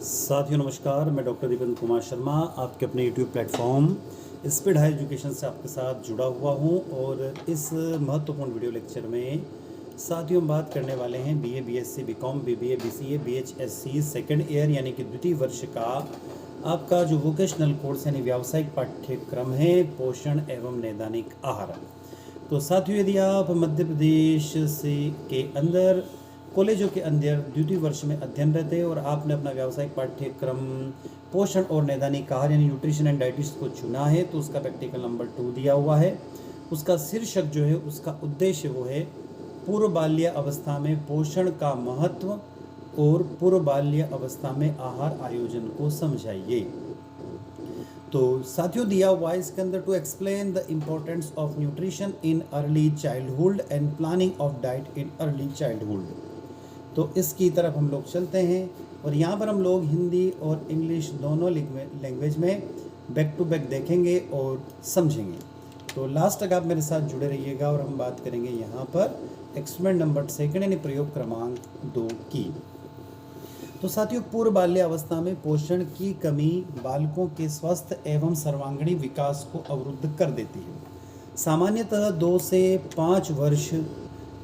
साथियों नमस्कार, मैं डॉक्टर दीपन कुमार शर्मा आपके अपने YouTube platform speed high education से आपके साथ जुड़ा हुआ हूं। और इस महत्वपूर्ण वीडियो लेक्चर में साथियों हम बात करने वाले हैं BA, BSc, BCom, BBA, BCA, बीएचएससी सेकंड ईयर यानी कि द्वितीय वर्ष का आपका जो वोकेशनल कोर्स यानी व्यावसायिक पाठ्यक्रम है पोषण एवं नैदानिक आहार। तो साथियों यदि आप मध्य प्रदेश से के अंदर कॉलेजों के अंदर द्वितीय वर्ष में अध्ययनरत है और आपने अपना व्यावसायिक पाठ्यक्रम पोषण और नैदानिक आहार यानी न्यूट्रिशन एंड डाइटिक्स को चुना है, तो उसका प्रैक्टिकल नंबर 2 दिया हुआ है। उसका शीर्षक जो है, उसका उद्देश्य वो है पूर्व बाल्य अवस्था में पोषण का महत्व और पूर्व बाल्य अवस्था में आहार आयोजन को समझाइए। तो साथियों दिया हुआ है इसके अंदर to explain the importance of nutrition in early childhood and planning of diet in early childhood. तो इसकी तरफ हम लोग चलते हैं और यहाँ पर हम लोग हिंदी और इंग्लिश दोनों लैंग्वेज में बैक टू बैक देखेंगे और समझेंगे। तो लास्ट तक आप मेरे साथ जुड़े रहिएगा और हम बात करेंगे यहाँ पर एक्सपेरिमेंट नंबर 2 यानी प्रयोग क्रमांक 2 की। तो साथियों पूर्व बाल्य अवस्था में पोषण की कमी बालकों के स्वस्थ एवं सर्वांगीण विकास को अवरुद्ध कर देती है। सामान्यतः 2 से 5 वर्ष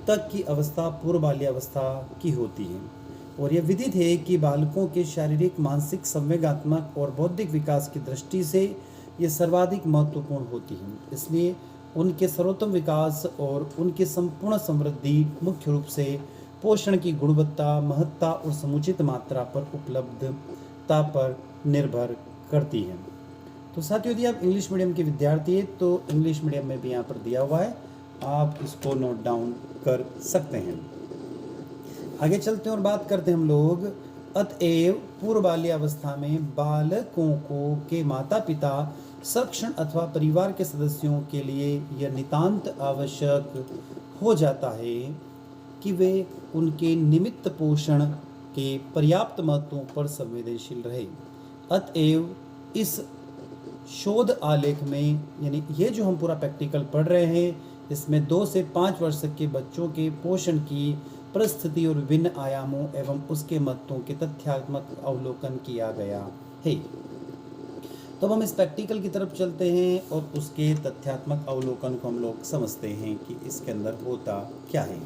तक की अवस्था पूर्व बाल्य अवस्था की होती है और यह विदित है कि बालकों के शारीरिक, मानसिक, संवेगात्मक और बौद्धिक विकास की दृष्टि से ये सर्वाधिक महत्वपूर्ण होती है। इसलिए उनके सर्वोत्तम विकास और उनकी संपूर्ण समृद्धि मुख्य रूप से पोषण की गुणवत्ता, महत्ता और समुचित मात्रा पर उपलब्धता पर निर्भर करती है। तो साथियों यदि आप इंग्लिश मीडियम के विद्यार्थी हैं तो इंग्लिश मीडियम में भी यहाँ पर दिया हुआ है, आप इसको नोट डाउन कर सकते हैं। आगे चलते हैं और बात करते हैं हम लोग। अतएव पूर्व बाल्य अवस्था में बालकों को के माता पिता, संरक्षण अथवा परिवार के सदस्यों के लिए यह नितांत आवश्यक हो जाता है कि वे उनके निमित्त पोषण के पर्याप्त महत्वों पर संवेदनशील रहे। अतएव इस शोध आलेख में यानी ये जो हम पूरा प्रैक्टिकल पढ़ रहे हैं इसमें 2 से 5 वर्ष तक के बच्चों के पोषण की परिस्थिति और विभिन्न आयामों एवं उसके महत्वों के तथ्यात्मक अवलोकन किया गया है। तो हम इस प्रैक्टिकल की तरफ चलते हैं और उसके तथ्यात्मक अवलोकन को हम लोग समझते हैं कि इसके अंदर होता क्या है।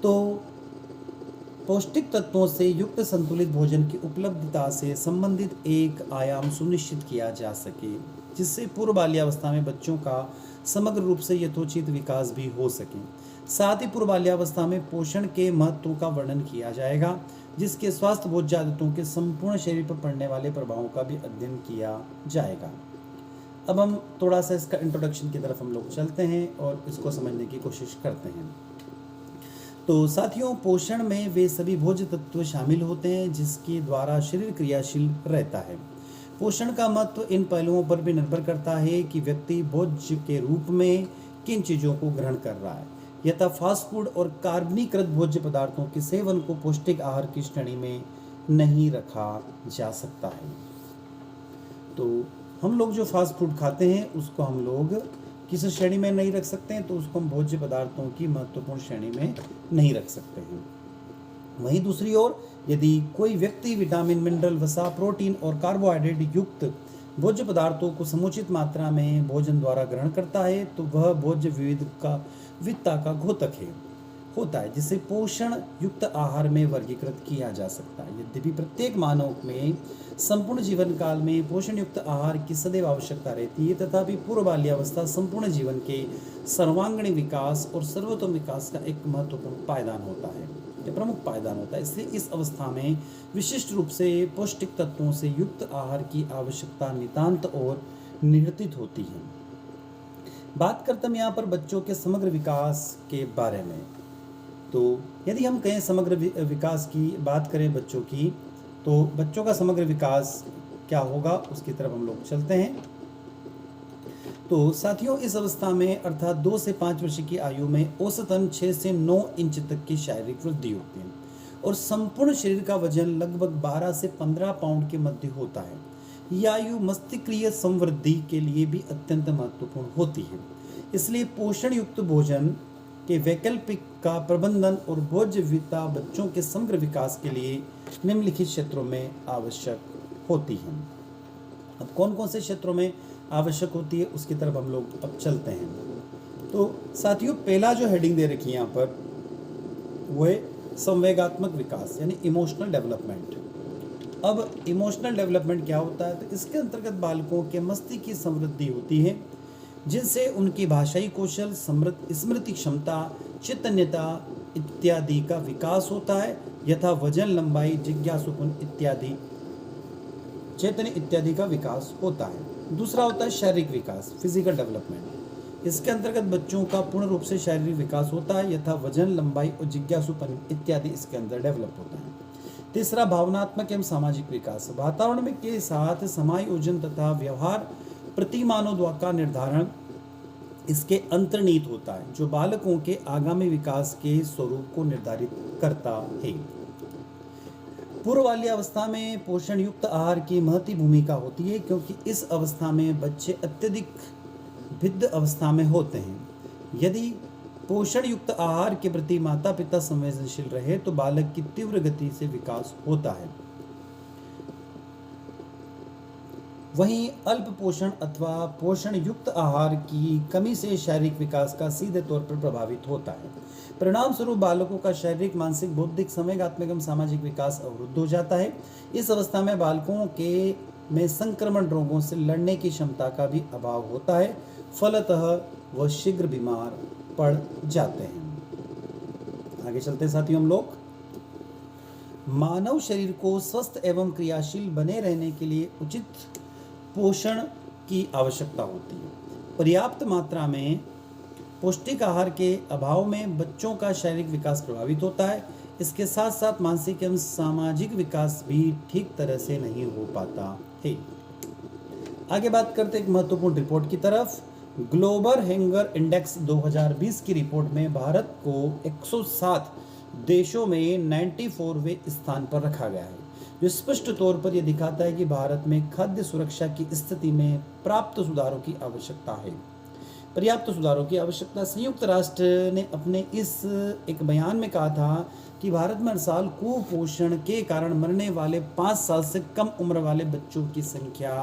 तो पौष्टिक तत्वों से युक्त संतुलित भोजन की उपलब्धता से संबंधित एक आयाम सुनिश्चित किया जा सके जिससे पूर्व बाल्यावस्था में बच्चों का समग्र रूप से यथोचित विकास भी हो सके। साथ ही पूर्व बाल्यावस्था में पोषण के महत्व का वर्णन किया जाएगा जिसके स्वास्थ्य भोज्य आदतों के संपूर्ण शरीर पर पड़ने वाले प्रभावों का भी अध्ययन किया जाएगा। अब हम थोड़ा सा इसका इंट्रोडक्शन की तरफ हम लोग चलते हैं और इसको समझने की कोशिश करते हैं। तो साथियों पोषण में वे सभी भोज्य तत्व शामिल होते हैं जिसके द्वारा शरीर क्रियाशील रहता है। पोषण का महत्व इन पहलुओं पर भी निर्भर करता है कि व्यक्ति भोज्य के रूप में किन चीज़ों को ग्रहण कर रहा है। यथा फास्ट फूड और कार्बनीकृत भोज्य पदार्थों के सेवन को पौष्टिक आहार की श्रेणी में नहीं रखा जा सकता है। तो हम लोग जो फास्ट फूड खाते हैं उसको हम लोग किस श्रेणी में नहीं रख सकते हैं, तो उसको हम भोज्य पदार्थों की महत्वपूर्ण श्रेणी में नहीं रख सकते हैं। वहीं दूसरी ओर यदि कोई व्यक्ति विटामिन, मिनरल, वसा, प्रोटीन और कार्बोहाइड्रेट युक्त भोज्य पदार्थों को समुचित मात्रा में भोजन द्वारा ग्रहण करता है तो वह भोज्य विविधता का घोतक होता है जिसे पोषण युक्त आहार में वर्गीकृत किया जा सकता है। यद्यपि प्रत्येक मानव में संपूर्ण जीवन काल में पोषण युक्त आहार की सदैव आवश्यकता रहती है, तथापि पूर्व बाल्यावस्था संपूर्ण जीवन के सर्वांगीण विकास और सर्वोत्तम विकास का एक महत्वपूर्ण पायदान होता है, प्रमुख पायदान होता है। इसलिए इस अवस्था में विशिष्ट रूप से पौष्टिक तत्वों से युक्त आहार की आवश्यकता नितांत और निहित होती है। बात करते हम यहाँ पर बच्चों के समग्र विकास के बारे में। तो यदि हम कहें समग्र विकास की बात करें बच्चों की, तो बच्चों का समग्र विकास क्या होगा उसकी तरफ हम लोग चलते हैं। तो साथियों इस अवस्था में अर्थात 2 से 5 वर्ष की आयु में औसतन 6 से 9 इंच तक की शारीरिक वृद्धि होती है और संपूर्ण शरीर का वजन लगभग 12 से 15 पाउंड के मध्य होता है। यह आयु मस्तिष्कीय संवृद्धि के लिए भी अत्यंत महत्वपूर्ण होती है। इसलिए पोषण युक्त भोजन के वैकल्पिक का प्रबंधन और भोज्य विविधता बच्चों के समग्र विकास के लिए निम्नलिखित क्षेत्रों में आवश्यक होती हैं। अब कौन कौन से क्षेत्रों में आवश्यक होती है उसकी तरफ हम लोग अब चलते हैं। तो साथियों, पहला जो हेडिंग दे रखी है यहाँ पर वो है संवेगात्मक विकास यानी इमोशनल डेवलपमेंट। अब इमोशनल डेवलपमेंट क्या होता है? तो इसके अंतर्गत बालकों के मस्तिष्क की समृद्धि होती है, जिनसे उनकी भाषाई कौशल, स्मृति क्षमता, चैतन्यता इत्यादि का विकास होता है, यथा वजन, लंबाई, जिज्ञासुपन इत्यादि, चैतन्य इत्यादि का विकास होता है। दूसरा होता है शारीरिक विकास, फिजिकल डेवलपमेंट। इसके अंतर्गत बच्चों का पूर्ण रूप से शारीरिक विकास होता है, यथा वजन, लंबाई और जिज्ञासुपन इत्यादि इसके अंदर डेवलप होता है। तीसरा भावनात्मक एवं सामाजिक विकास, वातावरण में के साथ समायोजन तथा व्यवहार प्रतिमानों का निर्धारण इसके अंतर्निहित होता है, जो बालकों के आगामी विकास के स्वरूप को निर्धारित करता है। पूर्व वाली अवस्था में पोषण युक्त आहार की महती भूमिका होती है, क्योंकि इस अवस्था में बच्चे अत्यधिक भिन्न अवस्था में होते हैं। यदि पोषण युक्त आहार के प्रति माता पिता संवेदनशील रहे तो बालक की तीव्र गति से विकास होता है। वहीं अल्प पोषण अथवा पोषण युक्त आहार की कमी से शारीरिक विकास का सीधे तौर पर प्रभावित होता है। परिणाम स्वरूप बालकों का शारीरिक, मानसिक, बौद्धिक, संवेगात्मक एवं सामाजिक विकास अवरुद्ध हो जाता है। इस अवस्था में बालकों के में संक्रमण रोगों से लड़ने की क्षमता का भी अभाव होता है, फलतः वह शीघ्र बीमार पड़ जाते हैं। आगे चलते साथियों हम लोग, मानव शरीर को स्वस्थ एवं क्रियाशील बने रहने के लिए उचित पोषण की आवश्यकता होती है। पर्याप्त मात्रा में पौष्टिक आहार के अभाव में बच्चों का शारीरिक विकास प्रभावित होता है। इसके साथ साथ मानसिक एवं सामाजिक विकास भी ठीक तरह से नहीं हो पाता है। आगे बात करते एक महत्वपूर्ण रिपोर्ट की तरफ। ग्लोबल हंगर इंडेक्स 2020 की रिपोर्ट में भारत को 107 देशों में 94वें स्थान पर रखा गया है, जो स्पष्ट तौर पर यह दिखाता है कि भारत में खाद्य सुरक्षा की स्थिति में पर्याप्त सुधारों की आवश्यकता है। पर्याप्त सुधारों की आवश्यकता। संयुक्त राष्ट्र ने अपने इस एक बयान में कहा था कि भारत में हर साल कुपोषण के कारण मरने वाले 5 साल से कम उम्र वाले बच्चों की संख्या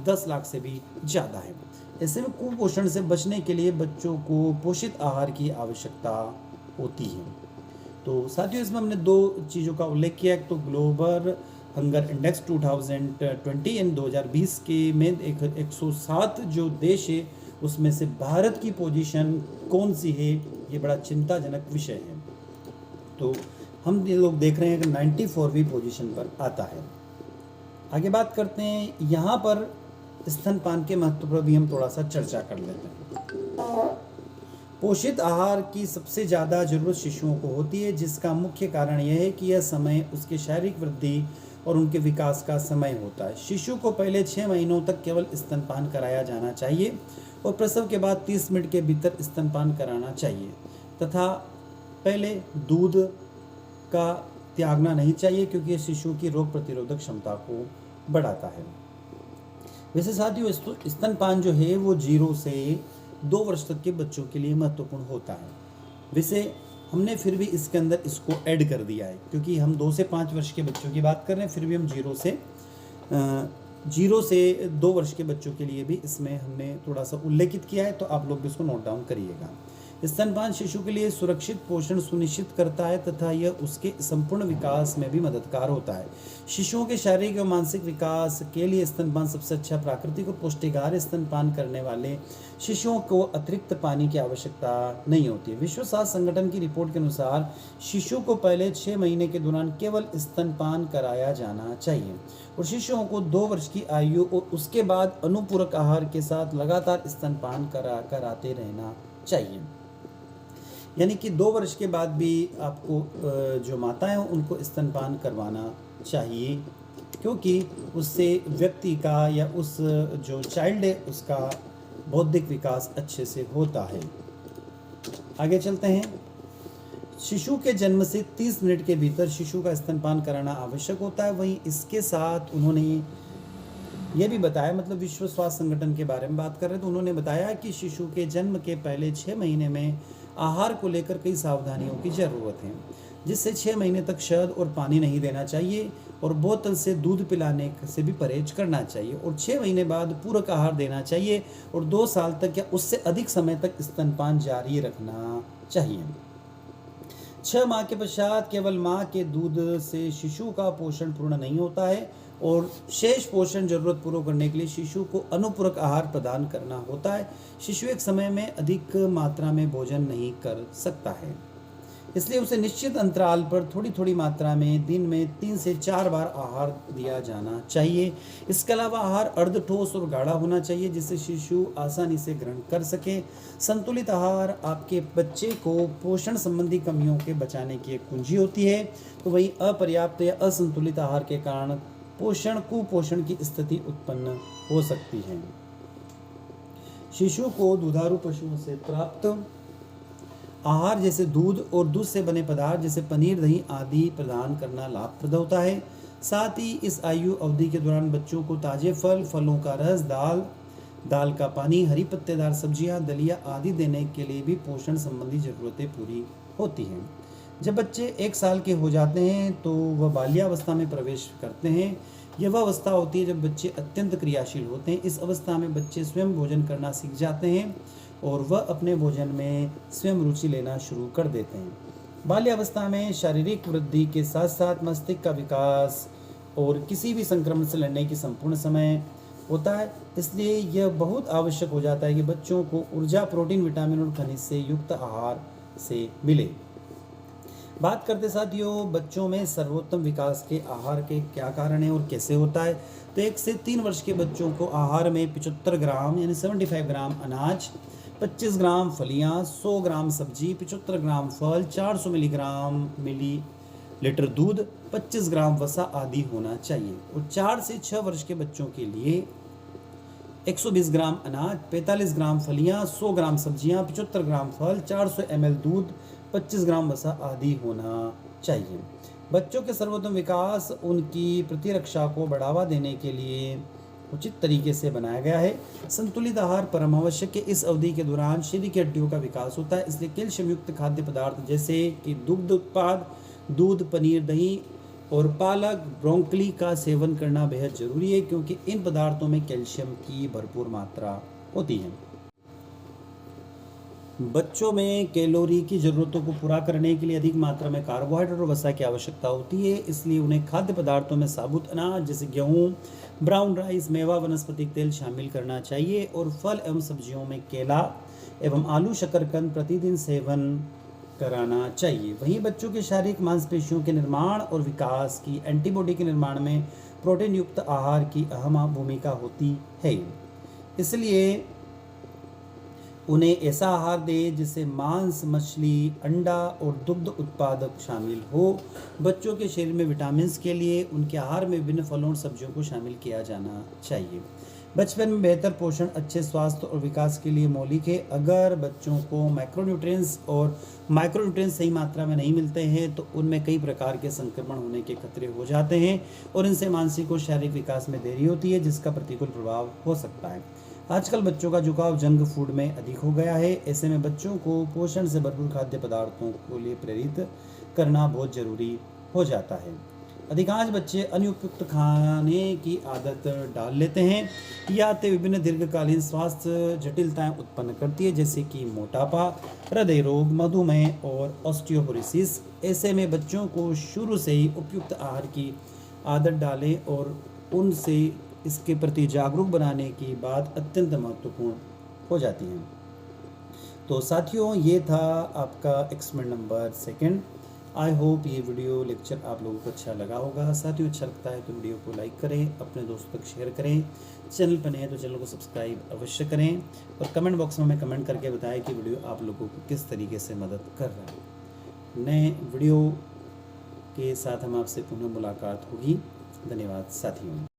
10 लाख से भी ज़्यादा है। ऐसे में कुपोषण से बचने के लिए बच्चों को पोषित आहार की आवश्यकता होती है। तो साथियों, इसमें हमने 2 चीज़ों का उल्लेख किया। एक तो ग्लोबल हंगर इंडेक्स 2020 एंड 2020 के में 107 जो देश है उसमें से भारत की पोजीशन कौन सी है, ये बड़ा चिंताजनक विषय है। तो हम ये लोग देख रहे हैं कि 94वीं पोजीशन पर आता है। आगे बात करते हैं, यहाँ पर स्तनपान के महत्व पर भी हम थोड़ा सा चर्चा कर लेते हैं। पोषित आहार की सबसे ज़्यादा जरूरत शिशुओं को होती है, जिसका मुख्य कारण यह है कि यह समय उसके शारीरिक वृद्धि और उनके विकास का समय होता है। शिशु को पहले 6 महीनों तक केवल स्तनपान कराया जाना चाहिए और प्रसव के बाद 30 मिनट के भीतर स्तनपान कराना चाहिए तथा पहले दूध का त्यागना नहीं चाहिए, क्योंकि यह शिशु की रोग प्रतिरोधक क्षमता को बढ़ाता है। वैसे साथियों, स्तनपान जो है वो 0 से 2 वर्ष तक के बच्चों के लिए महत्वपूर्ण होता है। वैसे हमने फिर भी इसके अंदर इसको ऐड कर दिया है, क्योंकि हम 2 से 5 वर्ष के बच्चों की बात कर रहे हैं, फिर भी हम 0 से 2 वर्ष के बच्चों के लिए भी इसमें हमने थोड़ा सा उल्लेखित किया है, तो आप लोग भी इसको नोट डाउन करिएगा। स्तनपान शिशु के लिए सुरक्षित पोषण सुनिश्चित करता है तथा यह उसके संपूर्ण विकास में भी मददगार होता है। शिशुओं के शारीरिक और मानसिक विकास के लिए स्तनपान सबसे अच्छा प्राकृतिक और पौष्टिक आहार। स्तनपान करने वाले शिशुओं को अतिरिक्त पानी की आवश्यकता नहीं होती है। विश्व स्वास्थ्य संगठन की रिपोर्ट के अनुसार शिशु को पहले 6 महीने के दौरान केवल स्तनपान कराया जाना चाहिए और शिशुओं को 2 वर्ष की आयु और उसके बाद अनुपूरक आहार के साथ लगातार स्तनपान कराते रहना चाहिए। यानी कि 2 वर्ष के बाद भी आपको जो माताएं हैं उनको स्तनपान करवाना चाहिए, क्योंकि उससे व्यक्ति का या उस जो चाइल्ड है उसका बौद्धिक विकास अच्छे से होता है। आगे चलते हैं। शिशु के जन्म से 30 मिनट के भीतर शिशु का स्तनपान कराना आवश्यक होता है। वहीं इसके साथ उन्होंने ये भी बताया, मतलब विश्व स्वास्थ्य संगठन के बारे में बात कर रहे हैं, तो उन्होंने बताया कि शिशु के जन्म के पहले 6 महीने में आहार को लेकर कई सावधानियों की ज़रूरत है। जिससे 6 महीने तक शहद और पानी नहीं देना चाहिए और बोतल से दूध पिलाने से भी परहेज करना चाहिए और 6 महीने बाद पूरक आहार देना चाहिए और 2 साल तक या उससे अधिक समय तक स्तनपान जारी रखना चाहिए। 6 माह के पश्चात केवल माँ के दूध से शिशु का पोषण पूर्ण नहीं होता है और शेष पोषण जरूरत पूरा करने के लिए शिशु को अनुपूरक आहार प्रदान करना होता है। शिशु एक समय में अधिक मात्रा में भोजन नहीं कर सकता है, इसलिए उसे निश्चित अंतराल पर थोड़ी थोड़ी मात्रा में दिन में 3 से 4 बार आहार दिया जाना चाहिए। इसके अलावा आहार अर्ध ठोस और गाढ़ा होना चाहिए जिससे शिशु आसानी से ग्रहण कर सके। संतुलित आहार आपके बच्चे को पोषण संबंधी कमियों के बचाने की एक कुंजी होती है, तो वहीं अपर्याप्त या असंतुलित आहार के कारण कुपोषण की स्थिति उत्पन्न हो सकती है। शिशु को दुधारू पशुओं से प्राप्त आहार जैसे दूध और दूध से बने पदार्थ जैसे पनीर, दही आदि प्रदान करना लाभप्रद होता है। साथ ही इस आयु अवधि के दौरान बच्चों को ताजे फल, फलों का रस, दाल का पानी, हरी पत्तेदार सब्जियां, दलिया आदि देने के लिए भी पोषण संबंधी जरूरतें पूरी होती हैं। जब बच्चे 1 साल के हो जाते हैं तो वह बाल्यावस्था में प्रवेश करते हैं। यह वह अवस्था होती है जब बच्चे अत्यंत क्रियाशील होते हैं। इस अवस्था में बच्चे स्वयं भोजन करना सीख जाते हैं और वह अपने भोजन में स्वयं रुचि लेना शुरू कर देते हैं। बाल्यावस्था में शारीरिक वृद्धि के साथ साथ मस्तिष्क का विकास और किसी भी संक्रमण से लड़ने की संपूर्ण समय होता है, इसलिए यह बहुत आवश्यक हो जाता है कि बच्चों को ऊर्जा, प्रोटीन, विटामिन और खनिज से युक्त आहार से मिले। बात करते साथियों बच्चों में सर्वोत्तम विकास के आहार के क्या कारण है और कैसे होता है, तो 1 से 3 वर्ष के बच्चों को आहार में 75 ग्राम यानी 75 ग्राम अनाज, 25 ग्राम फलियां, 100 ग्राम सब्जी, 75 ग्राम फल, 400 मिलीलीटर दूध, 25 ग्राम वसा आदि होना चाहिए। और 4 से 6 वर्ष के बच्चों के लिए 120 ग्राम अनाज, 45 ग्राम फलियां, 100 ग्राम सब्जियां, 75 ग्राम फल, 400 ml दूध, 25 ग्राम वसा आदि होना चाहिए। बच्चों के सर्वोत्तम विकास उनकी प्रतिरक्षा को बढ़ावा देने के लिए उचित तरीके से बनाया गया है। संतुलित आहार परम आवश्यक है। इस अवधि के दौरान शरीर की हड्डियों का विकास होता है, इसलिए कैल्शियम युक्त खाद्य पदार्थ जैसे कि दुग्ध उत्पाद, दूध, पनीर, दही और पालक, ब्रोंकली का सेवन करना बेहद जरूरी है क्योंकि इन पदार्थों में कैल्शियम की भरपूर मात्रा होती है। बच्चों में कैलोरी की ज़रूरतों को पूरा करने के लिए अधिक मात्रा में कार्बोहाइड्रेट और वसा की आवश्यकता होती है, इसलिए उन्हें खाद्य पदार्थों में साबुत अनाज जैसे गेहूँ, ब्राउन राइस, मेवा, वनस्पतिक तेल शामिल करना चाहिए और फल एवं सब्जियों में केला एवं आलू, शकरकंद प्रतिदिन सेवन कराना चाहिए। वहीं बच्चों के शारीरिक मांसपेशियों के निर्माण और विकास की एंटीबॉडी के निर्माण में प्रोटीन युक्त आहार की अहम भूमिका होती है, इसलिए उन्हें ऐसा आहार दें जिससे मांस, मछली, अंडा और दुग्ध उत्पादक शामिल हो। बच्चों के शरीर में विटामिन के लिए उनके आहार में विभिन्न फलों और सब्जियों को शामिल किया जाना चाहिए। बचपन में बेहतर पोषण अच्छे स्वास्थ्य और विकास के लिए मौलिक है। अगर बच्चों को माइक्रोन्यूट्रिएंट्स सही मात्रा में नहीं मिलते हैं तो उनमें कई प्रकार के संक्रमण होने के खतरे हो जाते हैं और इनसे मानसिक और शारीरिक विकास में देरी होती है जिसका प्रतिकूल प्रभाव हो सकता है। आजकल बच्चों का झुकाव जंक फूड में अधिक हो गया है, ऐसे में बच्चों को पोषण से भरपूर खाद्य पदार्थों के लिए प्रेरित करना बहुत जरूरी हो जाता है। अधिकांश बच्चे अनुपयुक्त खाने की आदत डाल लेते हैं, यह आदतें विभिन्न दीर्घकालीन स्वास्थ्य जटिलताएं उत्पन्न करती है जैसे कि मोटापा, हृदय रोग, मधुमेह और ऑस्टियोपोरोसिस। ऐसे में बच्चों को शुरू से ही उपयुक्त आहार की आदत डालें और उनसे इसके प्रति जागरूक बनाने की बात अत्यंत महत्वपूर्ण हो जाती है। तो साथियों ये था आपका एक्सपेरिमेंट नंबर 2। आई होप ये वीडियो लेक्चर आप लोगों को अच्छा लगा होगा। साथियों अच्छा लगता है तो वीडियो को लाइक करें, अपने दोस्तों तक शेयर करें, चैनल पर नए हैं तो चैनल को सब्सक्राइब अवश्य करें और कमेंट बॉक्स में हमें कमेंट करके बताएं कि वीडियो आप लोगों को किस तरीके से मदद कर रहा है। नए वीडियो के साथ हम आपसे पुनः मुलाकात होगी। धन्यवाद साथियों।